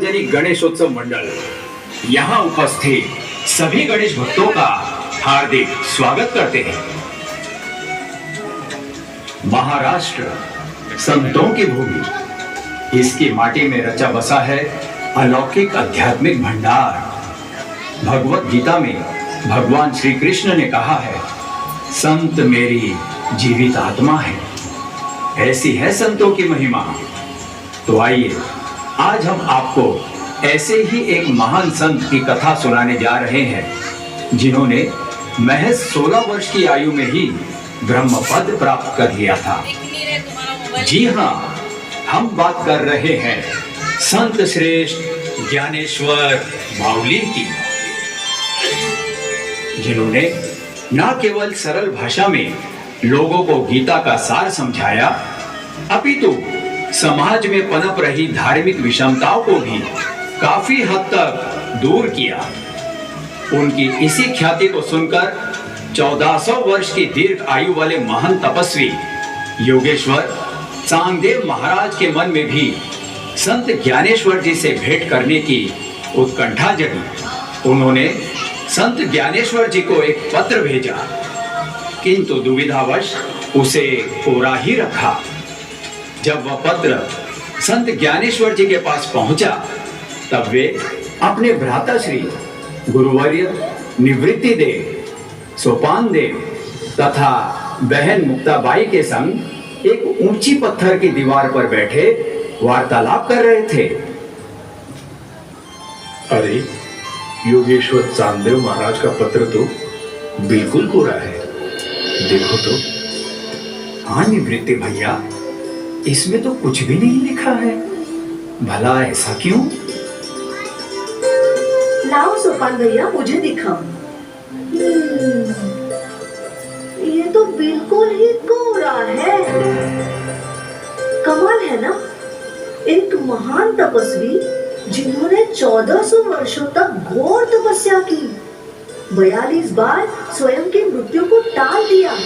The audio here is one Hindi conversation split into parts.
सार्वजनिक गणेशोत्सव मंडल यहाँ उपस्थित सभी गणेश भक्तों का हार्दिक स्वागत करते हैं। महाराष्ट्र संतों की भूमि, इसकी माटी में रचा बसा है अलौकिक आध्यात्मिक भंडार। भगवत गीता में भगवान श्री कृष्ण ने कहा है, संत मेरी जीवित आत्मा है। ऐसी है संतों की महिमा। तो आइए आज हम आपको ऐसे ही एक महान संत की कथा सुनाने जा रहे हैं, जिन्होंने महज 16 वर्ष की आयु में ही ब्रह्म पद प्राप्त कर लिया था। जी हाँ, हम बात कर रहे हैं संत श्रेष्ठ ज्ञानेश्वर माउली की, जिन्होंने न केवल सरल भाषा में लोगों को गीता का सार समझाया, अपितु समाज में पनप रही धार्मिक विषमताओं को भी काफी हद तक दूर किया। उनकी इसी ख्याति को सुनकर 1400 वर्ष की दीर्घ आयु वाले महान तपस्वी योगेश्वर चांगदेव महाराज के मन में भी संत ज्ञानेश्वर जी से भेंट करने की उत्कंठा जगी। उन्होंने संत ज्ञानेश्वर जी को एक पत्र भेजा, किंतु दुविधावश उसे कोरा ही रखा। जब वह पत्र संत ज्ञानेश्वर जी के पास पहुंचा, तब वे अपने भ्राताश्री गुरुवर्य निवृत्ति देव, सोपान देव तथा बहन मुक्ताबाई के संग एक ऊंची पत्थर की दीवार पर बैठे वार्तालाप कर रहे थे। अरे, योगेश्वर चांगदेव महाराज का पत्र तो बिल्कुल कोरा है, देखो तो। हाँ निवृत्ति भैया, इसमें तो कुछ भी नहीं लिखा है। भला ऐसा क्यों? लाओ सोपान भैया, मुझे दिखाओ। ये तो बिल्कुल ही कोरा है। कमाल है ना, एक महान तपस्वी जिन्होंने 1400 वर्षों तक घोर तपस्या की, 42 बार स्वयं की मृत्यु को टाल दिया।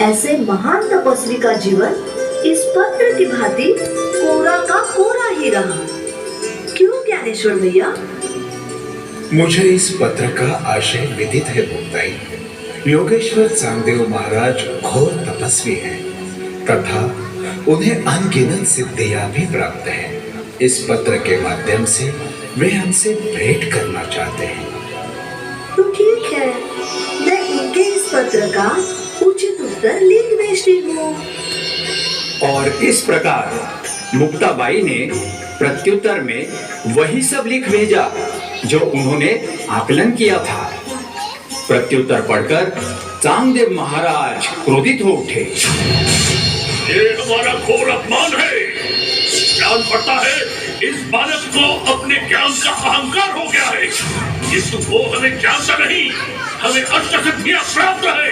ऐसे महान तपस्वी का जीवन इस पत्र की भांति कोरा का कोरा ही रहा। क्यों ज्ञानेश्वर भैया? मुझे इस पत्र का आशय विदित है मुक्ताई। योगेश्वर चांगदेव महाराज घोर तपस्वी हैं तथा उन्हें अनगिनत सिद्धियां भी प्राप्त हैं। इस पत्र के माध्यम से वे हमसे भेंट करना चाहते हैं। तो ठीक है, मैं इनके इस पत्र का उचित उत्तर लिख भेजती हूँ। और इस प्रकार मुक्ताबाई ने प्रत्युत्तर में वही सब लिख भेजा जो उन्होंने आकलन किया था। प्रत्युत्तर पढ़कर चांगदेव महाराज क्रोधित हो उठे। ये हमारा घोर अपमान है। ज्ञान पड़ता है, इस बालक को अपने ज्ञान का अहंकार हो गया है, किंतु वो हमें जानता नहीं। हमें अष्ट सिद्धियां प्राप्त है।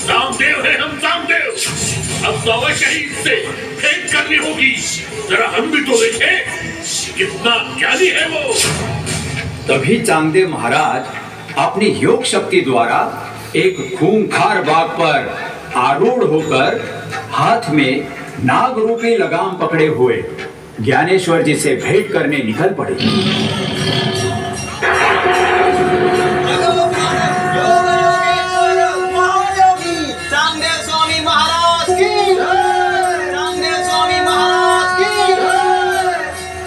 रामदेव है हम, रामदेव। अब तो अवश्य ही इससे भेंट करनी होगी। जरा हम भी तो देखें कितना ज्ञानी है वो। तभी चांगदेव महाराज अपनी योग शक्ति द्वारा एक खूंखार बाघ पर आरूढ़ होकर हाथ में नाग रूपी लगाम पकड़े हुए ज्ञानेश्वर जी से भेंट करने निकल पड़े।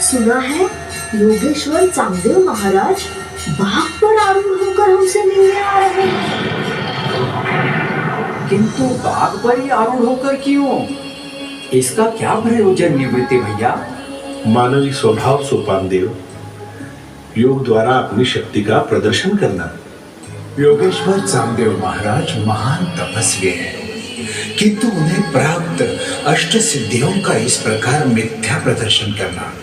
सुना है योगेश्वर चांगदेव महाराज बाघ पर आरूढ़ होकर हमसे मिलने आ रहे हैं। किंतु बाघ पर ही आरूढ़ होकर क्यों? इसका क्या प्रयोजन निवृत्ति भैया? मानवी स्वभाव सोपान देव, योग द्वारा अपनी शक्ति का प्रदर्शन करना। योगेश्वर चांगदेव महाराज महान तपस्वी हैं, किंतु उन्हें प्राप्त अष्ट सिद्धियों का इस प्रकार मिथ्या प्रदर्शन करना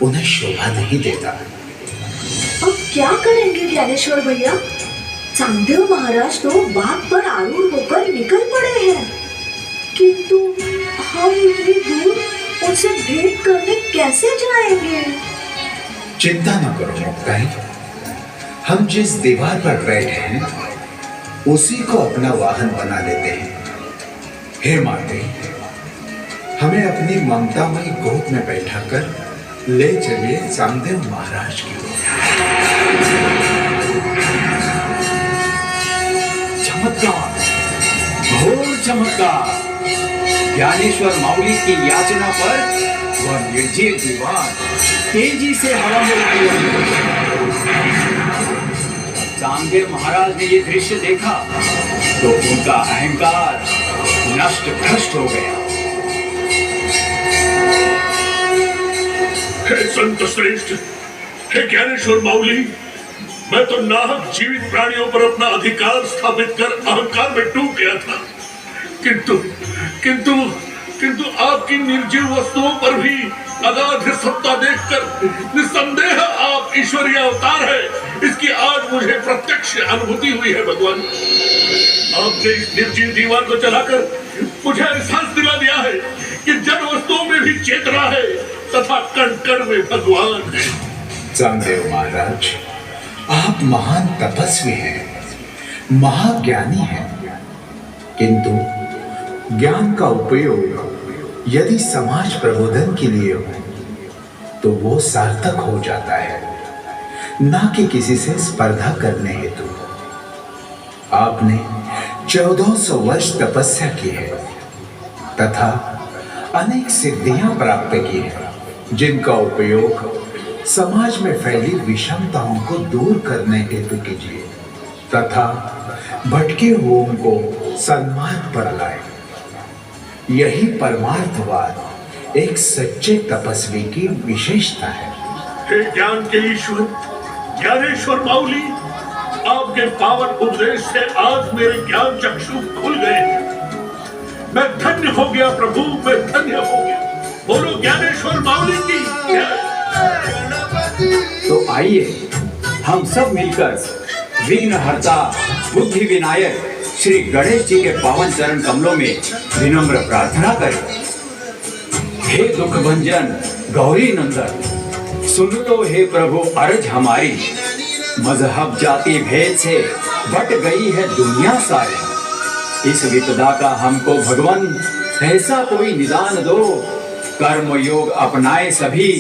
उन्हें शोभा नहीं देता। अब क्या करेंगे ज्ञानेश्वर भैया? चांगदेव महाराज तो बाघ पर आरूढ़ होकर निकल पड़े हैं, किंतु हम इतनी दूर उनसे भेंट करने कैसे जाएंगे? चिंता न करो मुक्ताई, हम जिस दीवार पर बैठे हैं उसी को अपना वाहन बना लेते हैं। हे माते, हमें अपनी ममतामयी गोद में बैठाकर ले चलिए चांगदेव महाराज की ओर। चमत्कार, घोर चमत्कार। ज्ञानेश्वर माउली की याचना पर वह निर्जीव दीवार तेजी से हवा में उड़ती रही। चांगदेव महाराज ने ये दृश्य देखा तो उनका अहंकार नष्ट भ्रष्ट हो गया। हे संत श्रेष्ठ, हे ज्ञानेश्वर माउली, मैं तो नाहक जीवित प्राणियों पर अपना अधिकार स्थापित कर अहंकार में डूब गया था, किंतु किंतु किंतु आपकी निर्जीव वस्तुओं पर भी अगाध सत्ता देखकर निस्संदेह आप ईश्वरीय अवतार है, इसकी आज मुझे प्रत्यक्ष अनुभूति हुई है भगवान। आपने इस निर्जीव दीवार को चलाकर मुझे एहसास दिला दिया है कि जड़ वस्तुओं में भी चेतना है तथा कण कण में भगवान है। चांगदेव महाराज, आप महान तपस्वी हैं, महाज्ञानी हैं, किंतु ज्ञान का उपयोग यदि समाज प्रबोधन के लिए हो तो वो सार्थक हो जाता है, ना कि किसी से स्पर्धा करने हेतु। आपने 1400 वर्ष तपस्या की है तथा अनेक सिद्धियां प्राप्त की है, जिनका उपयोग समाज में फैली विषमताओं को दूर करने हेतु कीजिए तथा भटके हुओं को सन्मार्ग पर लाए। यही परमार्थवाद एक सच्चे तपस्वी की विशेषता है। हे ज्ञान के ईश्वर ज्ञानेश्वर माउली, आपके पावन उपदेश से आज मेरे ज्ञान चक्षु खुल गए हैं। मैं धन्य हो गया प्रभु, मैं धन्य हो गया। बोलो ज्ञानेश्वर माउली की जय। तो आइए हम सब मिलकर विघ्नहर्ता बुद्धि विनायक श्री गणेश जी के पावन चरण कमलों में विनम्र प्रार्थना करें। हे दुख भंजन गौरी नंदन, सुन लो हे प्रभु अर्ज हमारी। मजहब जाति भेद से बट गई है दुनिया सारी। इस विपदा का हमको भगवान ऐसा कोई निदान दो। कर्म योग अपनाए सभी,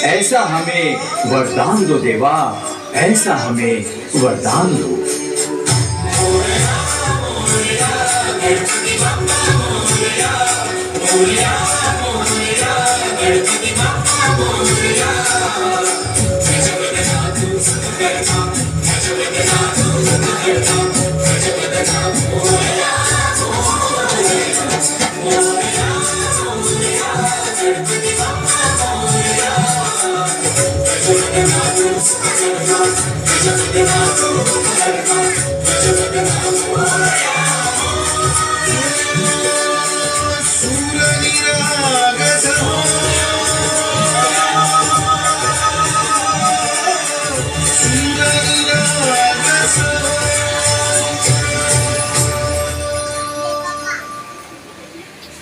ऐसा हमें वरदान दो देवा, ऐसा हमें वरदान दो।